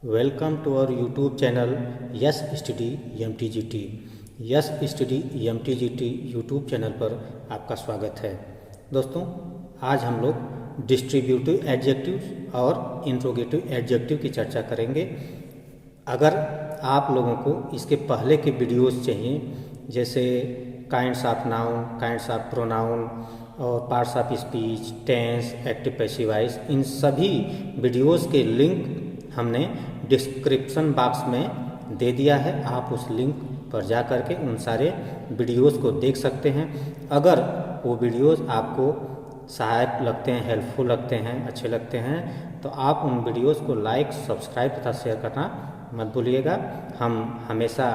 Welcome to our YouTube channel yes study MTGT। Yes study MTGT YouTube channel पर आपका स्वागत है। दोस्तों, आज हम लोग डिस्ट्रीब्यूटिव एडजेक्टिव्स और इंट्रोगेटिव एडजेक्टिव की चर्चा करेंगे। अगर आप लोगों को इसके पहले के वीडियोस चाहिए, जैसे kinds of noun, kinds of pronoun और parts of speech, tense, active passive voice, इन सभी वीडियोस के लिंक हमने डिस्क्रिप्शन बॉक्स में दे दिया है। आप उस लिंक पर जा कर के उन सारे वीडियोस को देख सकते हैं। अगर वो वीडियोस आपको सहायक लगते हैं, हेल्पफुल लगते हैं, अच्छे लगते हैं, तो आप उन वीडियोस को लाइक, सब्सक्राइब तथा शेयर करना मत भूलिएगा। हम हमेशा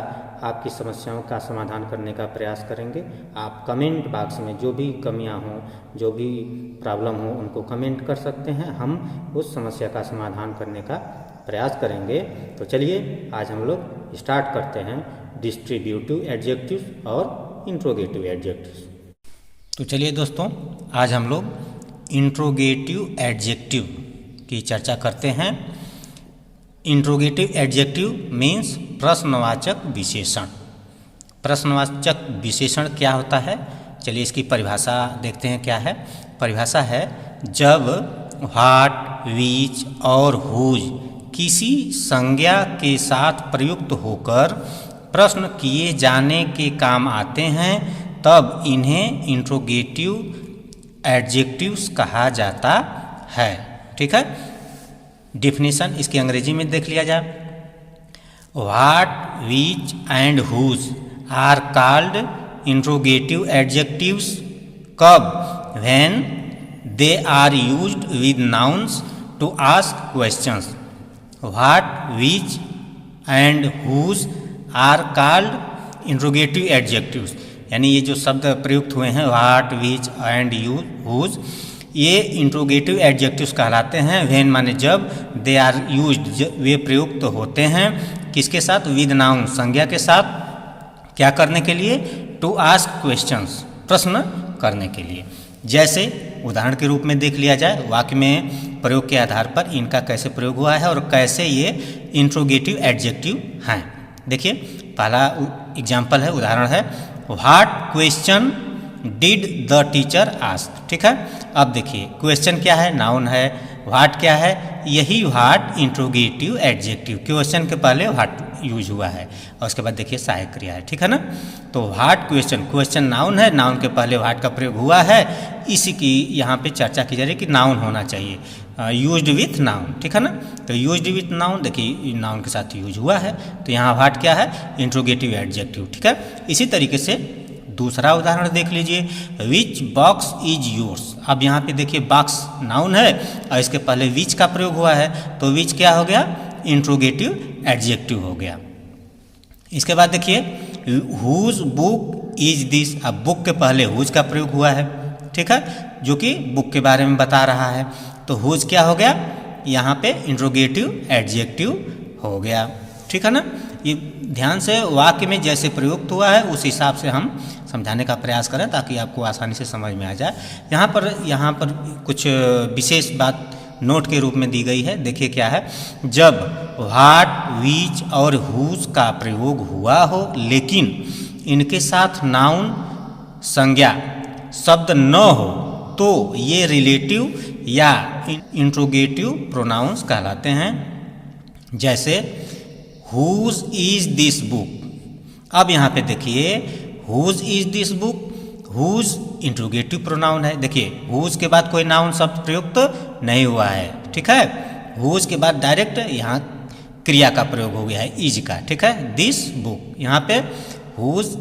आपकी समस्याओं का समाधान करने का प्रयास करेंगे। आप कमेंट बॉक्स में जो भी कमियां हों, जो भी प्रॉब्लम हो, उनको कमेंट कर सकते हैं। हम उस समस्या का समाधान करने का प्रयास करेंगे। तो चलिए आज हम लोग स्टार्ट करते हैं डिस्ट्रीब्यूटिव एडजेक्टिव्स और इंट्रोगेटिव एडजेक्टिव्स। तो चलिए दोस्तों, आज हम लोग इंट्रोगेटिव एडजेक्टिव की चर्चा करते हैं। इंट्रोगेटिव एडजेक्टिव मीन्स प्रश्नवाचक विशेषण। प्रश्नवाचक विशेषण क्या होता है? चलिए इसकी परिभाषा देखते हैं क्या है। परिभाषा है, जब व्हाट, विच और हुज किसी संज्ञा के साथ प्रयुक्त होकर प्रश्न किए जाने के काम आते हैं, तब इन्हें इंट्रोगेटिव एडजेक्टिव्स कहा जाता है। ठीक है, डिफिनीशन इसकी अंग्रेजी में देख लिया जाए। What, which and whose are called interrogative adjectives कब? When they are used with nouns to ask questions. What, which and whose are called interrogative adjectives, यानी ये जो शब्द प्रयुक्त हुए हैं व्हाट, विच एंड हुज, ये इंट्रोगेटिव एडजेक्टिव्स कहलाते हैं। व्हेन माने जब, दे आर यूज्ड वे प्रयुक्त होते हैं किसके साथ? विद नाउन, संज्ञा के साथ। क्या करने के लिए? टू आस्क क्वेश्चंस, प्रश्न करने के लिए। जैसे उदाहरण के रूप में देख लिया जाए, वाक्य में प्रयोग के आधार पर इनका कैसे प्रयोग हुआ है और कैसे ये इंट्रोगेटिव एडजेक्टिव हैं। देखिए पहला एग्जाम्पल है, उदाहरण है, what question did the teacher ask. ठीक है, अब देखिए क्वेश्चन क्या है? नाउन है। व्हाट क्या है? यही व्हाट इंट्रोगेटिव एडजेक्टिव, क्वेश्चन के पहले व्हाट यूज हुआ है और उसके बाद देखिए सहायक क्रिया है। ठीक है ना, तो व्हाट क्वेश्चन, क्वेश्चन नाउन है, नाउन के पहले व्हाट का प्रयोग हुआ है। इसी की यहाँ पे चर्चा की जा रही है कि नाउन होना चाहिए, यूज्ड विथ नाउन। ठीक है ना, तो यूज्ड विथ नाउन, देखिए नाउन के साथ यूज हुआ है, तो यहाँ व्हाट क्या है? Interrogative adjective. ठीक है, इसी तरीके से दूसरा उदाहरण देख लीजिए, विच बॉक्स इज योर्स। अब यहाँ पे देखिए बॉक्स नाउन है और इसके पहले विच का प्रयोग हुआ है, तो विच क्या हो गया? इंट्रोगेटिव एडजेक्टिव हो गया। इसके बाद देखिए हुज बुक इज दिस। अब बुक के पहले हुज का प्रयोग हुआ है, ठीक है, जो कि बुक के बारे में बता रहा है, तो हुज क्या हो गया? यहाँ पे इंट्रोगेटिव एडजेक्टिव हो गया। ठीक है ना, ये ध्यान से वाक्य में जैसे प्रयुक्त हुआ है उस हिसाब से हम समझाने का प्रयास करें ताकि आपको आसानी से समझ में आ जाए। यहाँ पर कुछ विशेष बात नोट के रूप में दी गई है। देखिए क्या है, जब व्हाट, विच और हुज का प्रयोग हुआ हो लेकिन इनके साथ नाउन, संज्ञा शब्द न हो, तो ये रिलेटिव या इंट्रोगेटिव प्रोनाउंस कहलाते हैं। जैसे हुज इज दिस बुक। अब यहाँ पे देखिए whose is this book, whose interrogative pronoun है। देखिए हुज के बाद कोई नाउन शब्द प्रयुक्त नहीं हुआ है। ठीक है, हुज के बाद डायरेक्ट यहाँ क्रिया का प्रयोग हो गया है, इज का। ठीक है, दिस बुक, यहाँ पे हुज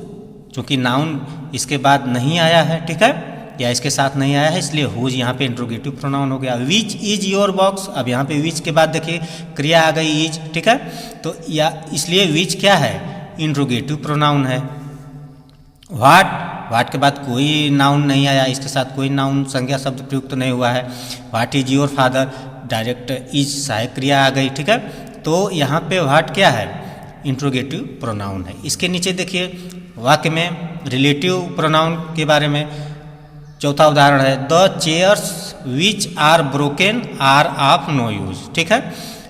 चूँकि नाउन इसके बाद नहीं आया है, ठीक है, या इसके साथ नहीं आया है, इसलिए हुज यहाँ पे इंट्रोगेटिव प्रोनाउन हो गया। Which is your box. अब यहाँ पे विच के बाद देखिए क्रिया आ गई इज। ठीक है, तो या इसलिए विच क्या है? इंट्रोगेटिव प्रोनाउन है। व्हाट के बाद कोई नाउन नहीं आया, इसके साथ कोई नाउन संज्ञा शब्द प्रयुक्त नहीं हुआ है। What is your father, direct is सहायक क्रिया आ गई। ठीक है, तो यहाँ पे व्हाट क्या है? इंट्रोगेटिव प्रोनाउन है। इसके नीचे देखिए वाक्य में रिलेटिव प्रोनाउन के बारे में चौथा उदाहरण है, the chairs which are broken are of no use. ठीक है,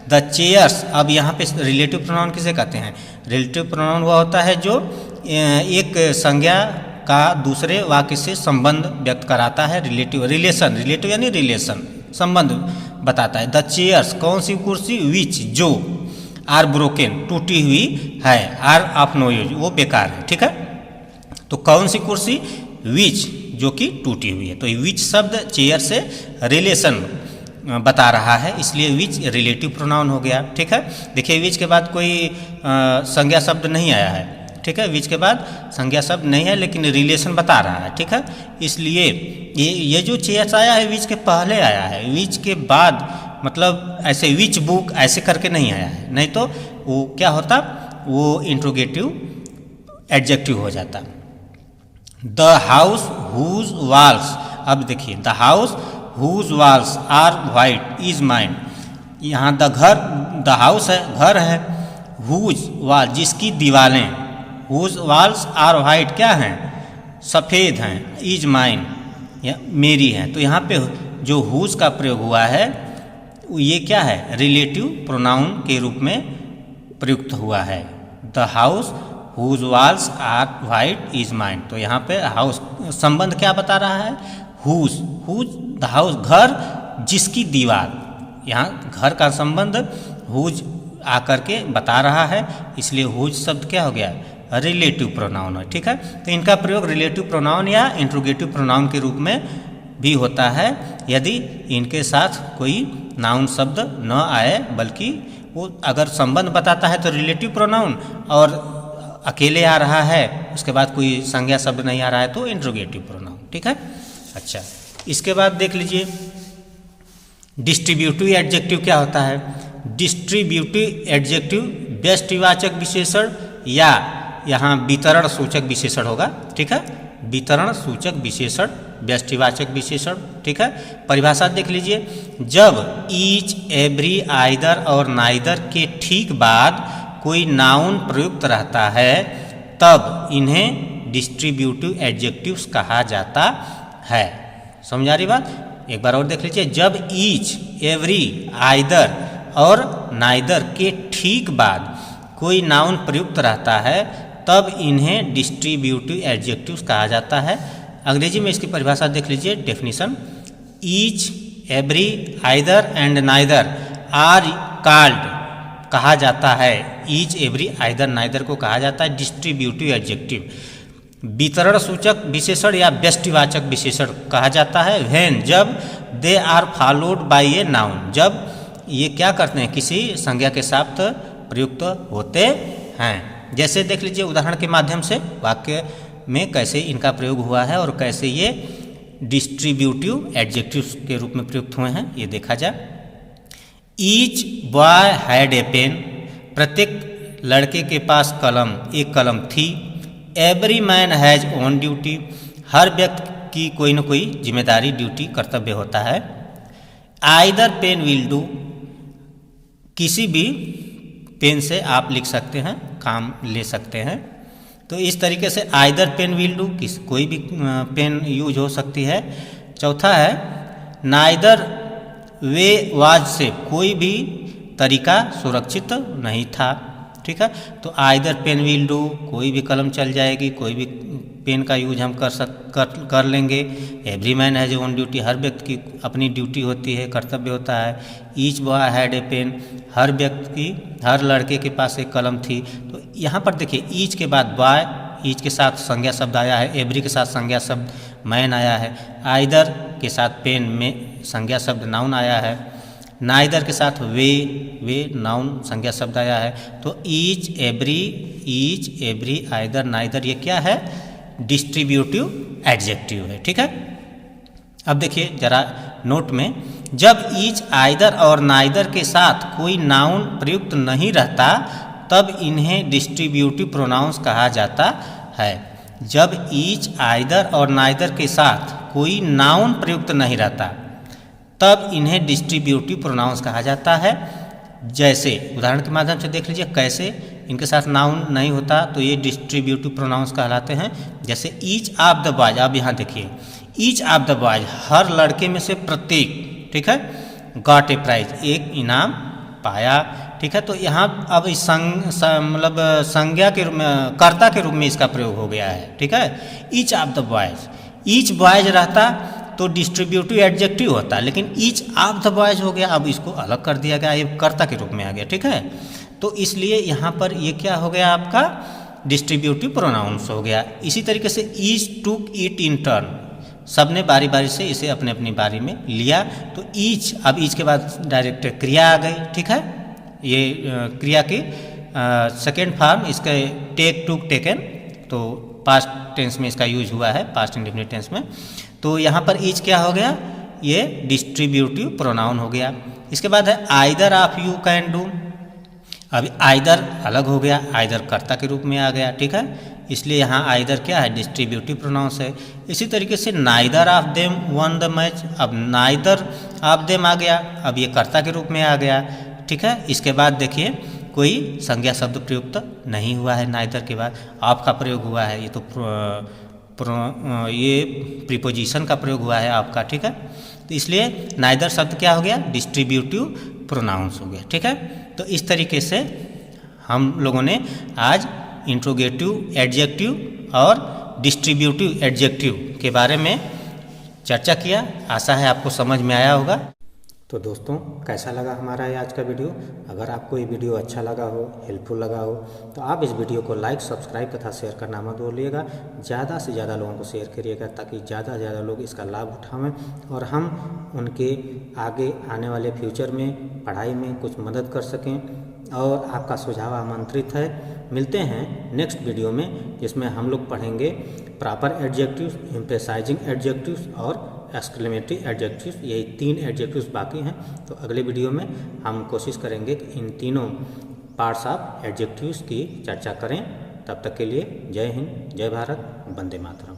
द चेयर्स, अब यहाँ पे रिलेटिव प्रोनाउन किसे कहते हैं? रिलेटिव प्रोनाउन वह होता है जो एक संज्ञा का दूसरे वाक्य से संबंध व्यक्त कराता है। रिलेटिव यानी रिलेशन, संबंध बताता है। द चेयर्स, कौन सी कुर्सी? विच, जो, आर ब्रोकन, टूटी हुई है, आर ऑफ नो यूज, वो बेकार है। ठीक है, तो कौन सी कुर्सी? विच, जो कि टूटी हुई है। तो विच शब्द चेयर से रिलेशन बता रहा है, इसलिए विच रिलेटिव प्रोनाउन हो गया। ठीक है, देखिए विच के बाद कोई संज्ञा शब्द नहीं आया है। ठीक है, विच के बाद संज्ञा शब्द नहीं है, लेकिन रिलेशन बता रहा है। ठीक है, इसलिए ये जो चेयर्स आया है विच के पहले आया है, विच के बाद मतलब ऐसे विच बुक ऐसे करके नहीं आया है, नहीं तो वो क्या होता, वो इंट्रोगेटिव एडजेक्टिव हो जाता। द हाउस हुज वॉल्स, अब देखिए the house whose walls are white is mine, यहाँ द हाउस है, घर है, हुज वॉल, जिसकी दीवारें, हुज वॉल्स आर वाइट, क्या हैं? सफ़ेद हैं, इज माइन, या मेरी हैं। तो यहाँ पे जो हुज का प्रयोग हुआ है ये क्या है? रिलेटिव प्रोनाउन के रूप में प्रयुक्त हुआ है। The house whose walls are white is mine, तो यहाँ पे हाउस संबंध क्या बता रहा है? हुज द हाउस, घर जिसकी दीवार, यहाँ घर का संबंध हुज आकर के बता रहा है, इसलिए हुज शब्द क्या हो गया? रिलेटिव प्रोनाउन है। ठीक है, तो इनका प्रयोग रिलेटिव प्रोनाउन या इंट्रोगेटिव प्रोनाउन के रूप में भी होता है यदि इनके साथ कोई नाउन शब्द न आए, बल्कि वो अगर संबंध बताता है तो रिलेटिव प्रोनाउन, और अकेले आ रहा है उसके बाद कोई संज्ञा शब्द नहीं आ रहा है तो इंट्रोगेटिव प्रोनाउन। ठीक है, अच्छा, इसके बाद देख लीजिए डिस्ट्रीब्यूटिव एडजेक्टिव क्या होता है? डिस्ट्रीब्यूटिव एडजेक्टिव व्यष्टिवाचक विशेषण या यहाँ वितरण सूचक विशेषण होगा। ठीक है, वितरण सूचक विशेषण, व्यष्टिवाचक विशेषण। ठीक है, परिभाषा देख लीजिए, जब ईच, एवरी, आइदर और नाइदर के ठीक बाद कोई नाउन प्रयुक्त रहता है तब इन्हें डिस्ट्रीब्यूटिव एडजेक्टिव्स कहा जाता है। समझ आ रही बात? एक बार और देख लीजिए, जब ईच, एवरी, आइदर और नाइदर के ठीक बाद कोई नाउन प्रयुक्त रहता है तब इन्हें डिस्ट्रीब्यूटिव एडजेक्टिव्स कहा जाता है। अंग्रेजी में इसकी परिभाषा देख लीजिए, definition, each, every, either and neither are called, कहा जाता है, ईच, एवरी, आइदर, नाइदर को कहा जाता है डिस्ट्रीब्यूटिव एडजेक्टिव। वितरण सूचक विशेषण या व्यष्टिवाचक विशेषण कहा जाता है व्हेन, जब they are followed by a noun, जब ये क्या करते हैं? किसी संज्ञा के साथ प्रयुक्त होते हैं। जैसे देख लीजिए उदाहरण के माध्यम से वाक्य में कैसे इनका प्रयोग हुआ है और कैसे ये डिस्ट्रीब्यूटिव एडजेक्टिव्स के रूप में प्रयुक्त हुए हैं, ये देखा जाए। Each boy had a pen, प्रत्येक लड़के के पास एक कलम थी। Every man has own duty, हर व्यक्ति की कोई न कोई जिम्मेदारी, ड्यूटी, कर्तव्य होता है। आइदर पेन विल डू, किसी भी पेन से आप लिख सकते हैं, काम ले सकते हैं। तो इस तरीके से आइदर पेन विल डू, कोई भी पेन यूज हो सकती है। चौथा है नाइदर वे वाज से, कोई भी तरीका सुरक्षित नहीं था। ठीक है, तो आइदर पेन विल डू, कोई भी कलम चल जाएगी, कोई भी पेन का यूज हम कर लेंगे। Every man has own duty, हर व्यक्ति की अपनी ड्यूटी होती है, कर्तव्य होता है। Each boy had a pen, हर व्यक्ति की, हर लड़के के पास एक कलम थी। तो यहाँ पर देखिए ईच के बाद बॉय, ईच के साथ संज्ञा शब्द आया है, एवरी के साथ संज्ञा शब्द मैन आया है, आइदर के साथ पेन में संज्ञा शब्द नाउन आया है, नाइदर के साथ वे नाउन संज्ञा शब्द आया है। तो ईच, एवरी, आइदर, नाइदर, ये क्या है? डिस्ट्रीब्यूटिव एडजेक्टिव है। ठीक है, अब देखिए जरा नोट में, जब ईच, आइदर और नाइदर के साथ कोई नाउन प्रयुक्त नहीं रहता तब इन्हें डिस्ट्रीब्यूटिव प्रोनाउंस कहा जाता है। जब ईच, आइदर और नाइदर के साथ कोई नाउन प्रयुक्त नहीं रहता तब इन्हें डिस्ट्रीब्यूटिव प्रोनाउंस कहा जाता है। जैसे उदाहरण के माध्यम से देख लीजिए कैसे इनके साथ नाउन नहीं होता तो ये डिस्ट्रीब्यूटिव प्रोनाउंस कहलाते हैं। जैसे ईच ऑफ द बॉयज, अब यहाँ देखिए ईच ऑफ द बॉयज, हर लड़के में से प्रत्येक, ठीक है, गॉट ए प्राइज, एक इनाम पाया। ठीक है, तो यहाँ अब इस मतलब संज्ञा के रूप में, कर्ता के रूप में इसका प्रयोग हो गया है। ठीक है, each of the boys, each boys रहता तो डिस्ट्रीब्यूटिव एडजेक्टिव होता, लेकिन ईच ऑफ द बॉयज हो गया, अब इसको अलग कर दिया गया, ये कर्ता के रूप में आ गया। ठीक है, तो इसलिए यहाँ पर ये क्या हो गया आपका डिस्ट्रीब्यूटिव प्रोनाउंस हो गया। इसी तरीके से ईच टूक इट इन टर्न, सब ने बारी बारी से इसे अपने अपनी बारी में लिया। तो ईच, अब ईच के बाद डायरेक्ट क्रिया आ गई। ठीक है, ये क्रिया की सेकेंड फॉर्म इसका टेक टूक टेकन, तो पास्ट टेंस में इसका यूज हुआ है, पास्ट इंडेफिनिट टेंस में। तो यहाँ पर ईच क्या हो गया, ये डिस्ट्रीब्यूटिव प्रोनाउन हो गया। इसके बाद है either of you can do, अभी आइदर अलग हो गया, आइदर कर्ता के रूप में आ गया। ठीक है, इसलिए यहाँ आइदर क्या है, डिस्ट्रीब्यूटिव प्रोनाउंस है। इसी तरीके से neither of them one the match, अब नाइदर ऑफ देम आ गया, अब ये कर्ता के रूप में आ गया। ठीक है, इसके बाद देखिए कोई संज्ञा शब्द प्रयुक्त नहीं हुआ है, नाइदर के बाद ऑफ का प्रयोग हुआ है, ये तो ये प्रीपोजिशन का प्रयोग हुआ है आपका। ठीक है, तो इसलिए नाइदर शब्द क्या हो गया, डिस्ट्रीब्यूटिव प्रोनाउंस हो गया। ठीक है, तो इस तरीके से हम लोगों ने आज इंट्रोगेटिव एडजेक्टिव और डिस्ट्रीब्यूटिव एडजेक्टिव के बारे में चर्चा किया। आशा है आपको समझ में आया होगा। तो दोस्तों, कैसा लगा हमारा ये आज का वीडियो? अगर आपको ये वीडियो अच्छा लगा हो, हेल्पफुल लगा हो, तो आप इस वीडियो को लाइक, सब्सक्राइब तथा शेयर करना मत भूलिएगा। ज़्यादा से ज़्यादा लोगों को शेयर करिएगा ताकि ज़्यादा से ज़्यादा लोग इसका लाभ उठाएं और हम उनके आगे आने वाले फ्यूचर में पढ़ाई में कुछ मदद कर सकें। और आपका सुझाव आमंत्रित है। मिलते हैं नेक्स्ट वीडियो में, जिसमें हम लोग पढ़ेंगे प्रॉपर एडजेक्टिव्स, एम्फेसाइजिंग एडजेक्टिव्स और एक्सक्लेमेटरी एडजेक्टिव्स। यही 3 एडजेक्टिव्स बाकी हैं। तो अगले वीडियो में हम कोशिश करेंगे कि इन तीनों पार्ट्स ऑफ एडजेक्टिव्स की चर्चा करें। तब तक के लिए जय हिंद, जय भारत, वंदे मातरम।